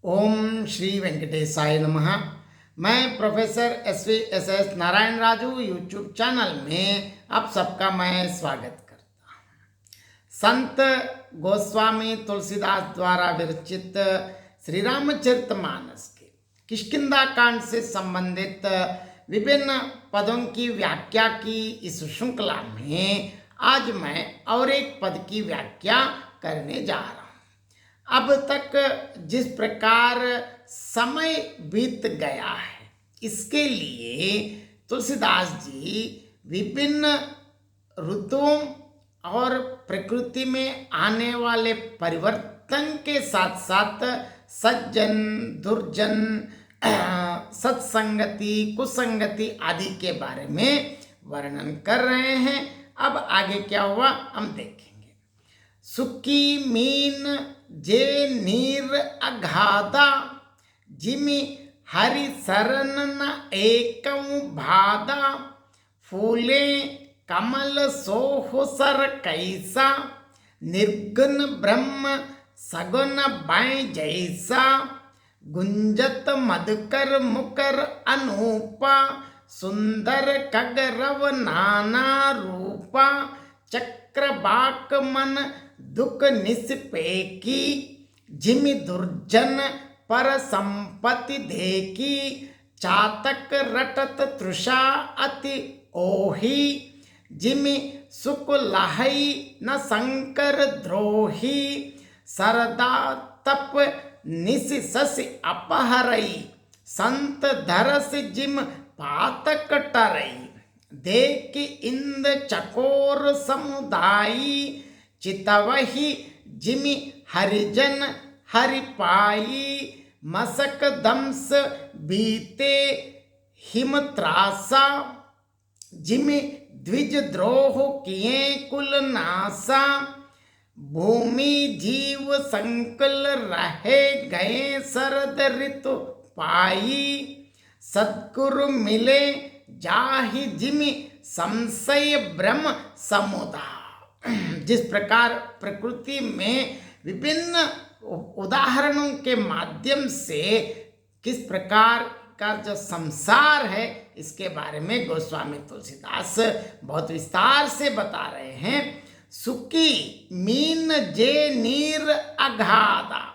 ओम श्री वेंकटेशाय नमः। मैं professor S Narayan Raju YouTube channel में आप सबका मैं स्वागत करता हूँ। संत गोस्वामी तुलसीदास द्वारा विरचित श्री रामचरितमानस के किष्किंधा कांड से संबंधित विभिन्न पदों की व्याख्या की इस श्रृंखला में आज मैं और एक पद की व्याख्या करने जा रहा हूँ। अब तक जिस प्रकार समय बीत गया है, इसके लिए तुलसीदास जी विभिन्न ऋतुओं और प्रकृति में आने वाले परिवर्तन के साथ साथ सज्जन दुर्जन सत्संगति कुसंगति आदि के बारे में वर्णन कर रहे हैं। अब आगे क्या हुआ हम देखेंगे। सुकी मीन जे नीर अघादा जिमि हरि शरण न एकं भादा फूले कमल सोह सर कैसा निर्गुण ब्रह्म सगुण बाय जैसा गुंजत मधुकर मुकर अनूपा सुंदर कगरव नाना रूपा चक्रबाक मन दुख निस्पेकी जिमि दुर्जन पर संपत्ति देखी चातक रटत तृषा अति ओही जिमि सुख लहई न शंकर द्रोही सरदा तप निस सस अपहरई संत धरस जिम पातक टरई देख इंद चकोर समुदायी चितवही जिमि हरिजन हरि पाई मसक दंस बीते हिम त्रासा जिमि द्विज द्रोह किए कुल नासा भूमि जीव संकुल रहे गए शरद ऋतु पाई सद्गुरु मिले जाहि जिमि संशय ब्रह्म समुदाय। जिस प्रकार प्रकृति में विभिन्न उदाहरणों के माध्यम से किस प्रकार का जो संसार है, इसके बारे में गोस्वामी तुलसीदास बहुत विस्तार से बता रहे हैं। सुकी मीन जे नीर अघादा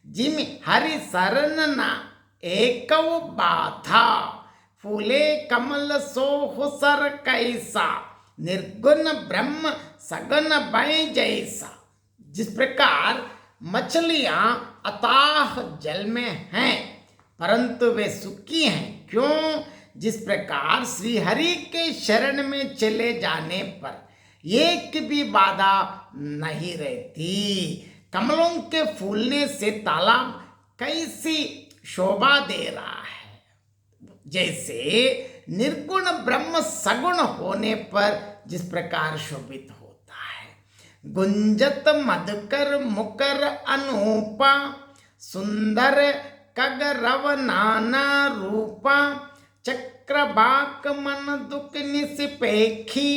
जिमि हरि शरण न एकौ बाधा फूले कमल सोह सर कैसा निर्गुण ब्रह्म सगुण भय जैसा। जिस प्रकार मछलियां अथाह जल में हैं परंतु वे सुखी हैं, क्यों? जिस प्रकार श्री हरि के शरण में चले जाने पर एक भी बाधा नहीं रहती। कमलों के फूलने से तालाब कैसी शोभा दे रहा है, जैसे निर्गुण ब्रह्म सगुण होने पर जिस प्रकार शोभित होता है। गुंजत मधुकर मुकर अनूपा सुंदर कगरव नाना रूपा चक्रबाक मन दुख निस्पेखी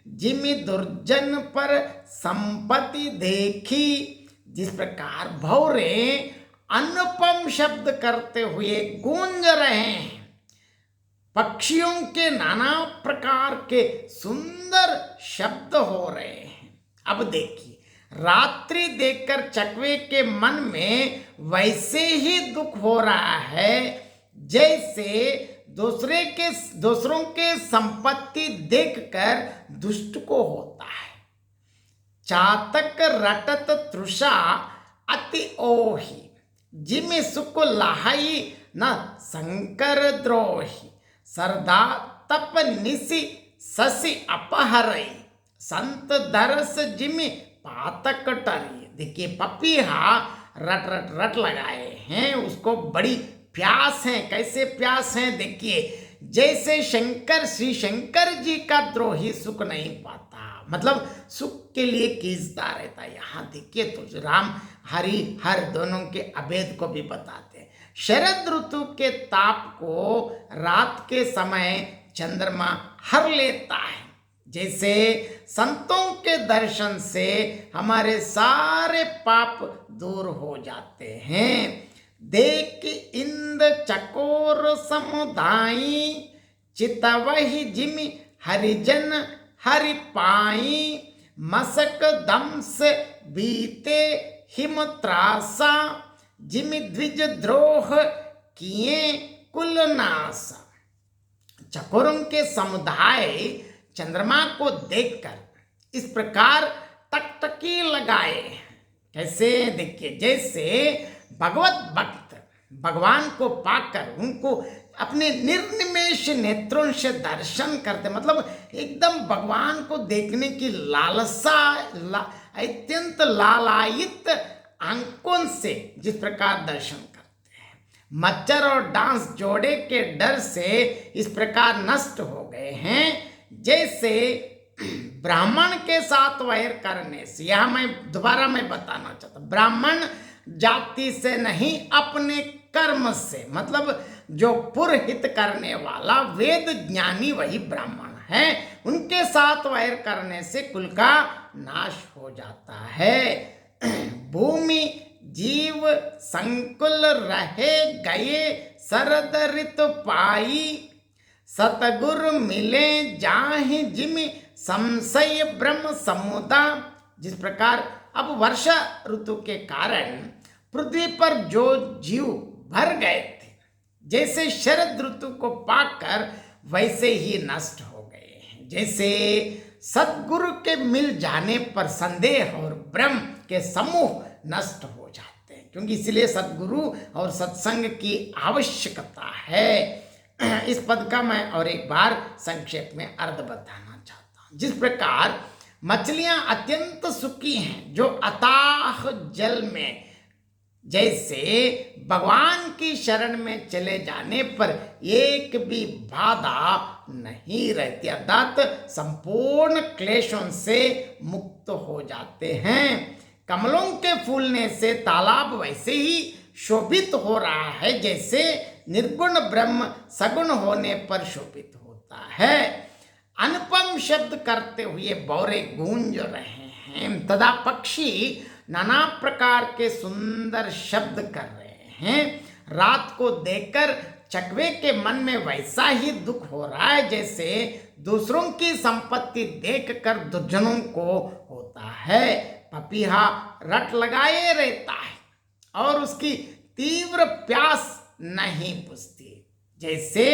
जिमि दुर्जन पर संपत्ति देखी। जिस प्रकार भौरे अनुपम शब्द करते हुए गूंज रहे हैं, पक्षियों के नाना प्रकार के सुंदर शब्द हो रहे हैं। अब देखिए, रात्रि देखकर चकवे के मन में वैसे ही दुख हो रहा है जैसे दूसरों के संपत्ति देखकर दुष्ट को होता है। चातक रटत तृषा अति ओही जिमि सुख लहई न शंकर द्रोही सरदा तप निसि ससी अपहरई संत दरस जिमि पातक टरी। देखिए, पपीहा रट रट रट लगाए हैं, उसको बड़ी प्यास है। कैसे प्यास है? देखिए, जैसे श्री शंकर जी का द्रोही सुख नहीं पाता, मतलब सुख के लिए कीचता रहता है। यहाँ देखिए तो राम हरि हर दोनों के अभेद को भी बताते हैं। शरद ऋतु के ताप को रात के समय चंद्रमा हर लेता है। जैसे संतों के दर्शन से हमारे सारे पाप दूर हो जाते हैं। देख इंद चकोर समुदायी, चितवहि जिमि हरिजन हरि पाई, मसक दंस बीते हिम त्रासा, जिमि द्विज द्रोह किए कुल नासा। चकोरों के समुदाय चंद्रमा को देखकर इस प्रकार टकटकी लगाए। कैसे? देखिए, जैसे भगवत भक्त भगवान को पाकर उनको अपने निर्निमेष नेत्रों से दर्शन करते, मतलब एकदम भगवान को देखने की लालसा, अत्यंत लालायित आंखों से जिस प्रकार दर्शन करते हैं, मच्छर और डांस जोड़े के डर से इस प्रकार नष्ट हो गए हैं, जैसे ब्राह्मण के साथ वैर करने से। यह मैं दोबारा बताना चाहता हूं, ब्राह्मण जाति से नहीं, अपने कर्म से, मतलब जो पुरहित करने वाला वेद ज्ञानी वही ब्राह्मण है, उनके साथ वैर करने से कुल का नाश हो जाता है। भूमि जीव संकुल रहे गए, शरद ऋतु पाई, सतगुरु मिले जाहि जिमि संशय ब्रह्म समुदा। जिस प्रकार अब वर्षा ऋतु के कारण पृथ्वी पर जो जीव भर गए थे, जैसे शरद ऋतु को पाकर वैसे ही नष्ट हो गए हैं। जैसे सद्गुरु के मिल जाने पर संदेह और भ्रम के समूह नष्ट हो जाते हैं, क्योंकि इसलिए सद्गुरु और सत्संग की आवश्यकता है। इस पद का मैं और एक बार संक्षेप में अर्थ बताना चाहता हूं। जिस प्रकार मछलियां अत्यंत सुखी हैं जो अथाह जल में, जैसे भगवान की शरण में चले जाने पर एक भी बाधा नहीं रहती, अर्थात संपूर्ण क्लेशों से मुक्त हो जाते हैं। कमलों के फूलने से तालाब वैसे ही शोभित हो रहा है, जैसे निर्गुण ब्रह्म सगुण होने पर शोभित होता है। अनुपम शब्द करते हुए बौरे गूंज रहे हैं, तथा पक्षी नाना प्रकार के सुंदर शब्द कर रहे हैं। रात को देखकर चकवे के मन में वैसा ही दुख हो रहा है, जैसे दूसरों की संपत्ति देखकर दुर्जनों को होता है। पपीहा रट लगाए रहता है और उसकी तीव्र प्यास नहीं बुझती, जैसे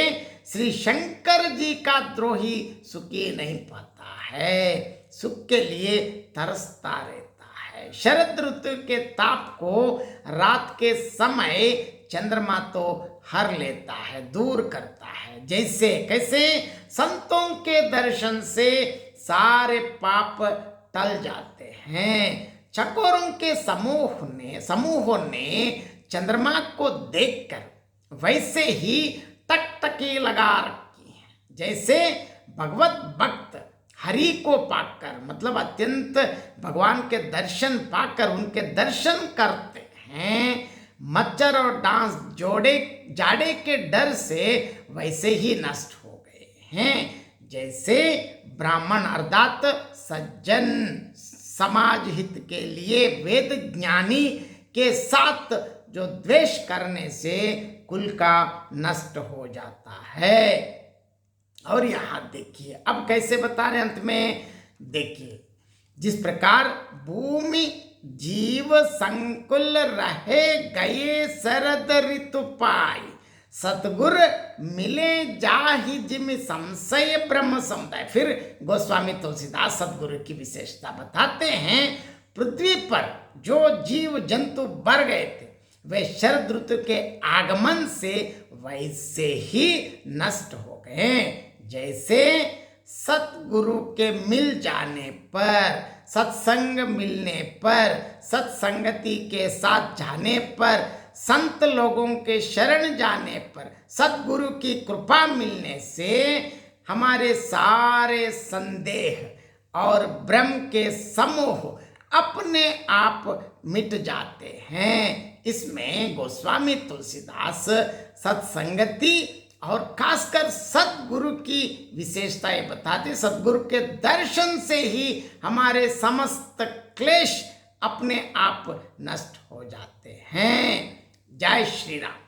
श्री शंकर जी का द्रोही सुखी नहीं पाता है, सुख के लिए तरसता रहता है। शरद ऋतु के ताप को रात के समय चंद्रमा तो हर लेता है, दूर करता है। जैसे कैसे संतों के दर्शन से सारे पाप टल जाते हैं। चकोरों के समूहों ने चंद्रमा को देखकर वैसे ही टकटकी लगा रखी है, जैसे भगवत भक्त हरि को पाकर, मतलब अत्यंत भगवान के दर्शन पाकर उनके दर्शन करते हैं, मच्छर और डांस जाड़े के डर से वैसे ही नष्ट हो गए हैं। जैसे ब्राह्मण अर्थात सज्जन समाज हित के लिए वेद ज्ञानी के साथ जो द्वेष करने से कुल का नष्ट हो जाता है। और यहां देखिए अब कैसे बता रहे अंत में, देखिए जिस प्रकार भूमि जीव संकुल रहे गए शरद ऋतु पाई, सतगुर मिले जाहि जिमि संशय ब्रह्म समुदाय। फिर गोस्वामी तुलसीदास सतगुरु की विशेषता बताते हैं, पृथ्वी पर जो जीव जंतु बढ़ गए थे वे शरद ऋतु के आगमन से वैसे ही नष्ट हो गए। जैसे सतगुरु के मिल जाने पर, सत्संग मिलने पर, सत्संगति के साथ जाने पर, संत लोगों के शरण जाने पर, सतगुरु की कृपा मिलने से हमारे सारे संदेह और भ्रम के समूह अपने आप मिट जाते हैं। इसमें गोस्वामी तुलसीदास सत्संगति और खासकर सतगुरु की विशेषताएं बताते। सतगुरु के दर्शन से ही हमारे समस्त क्लेश अपने आप नष्ट हो जाते हैं। जय श्री राम।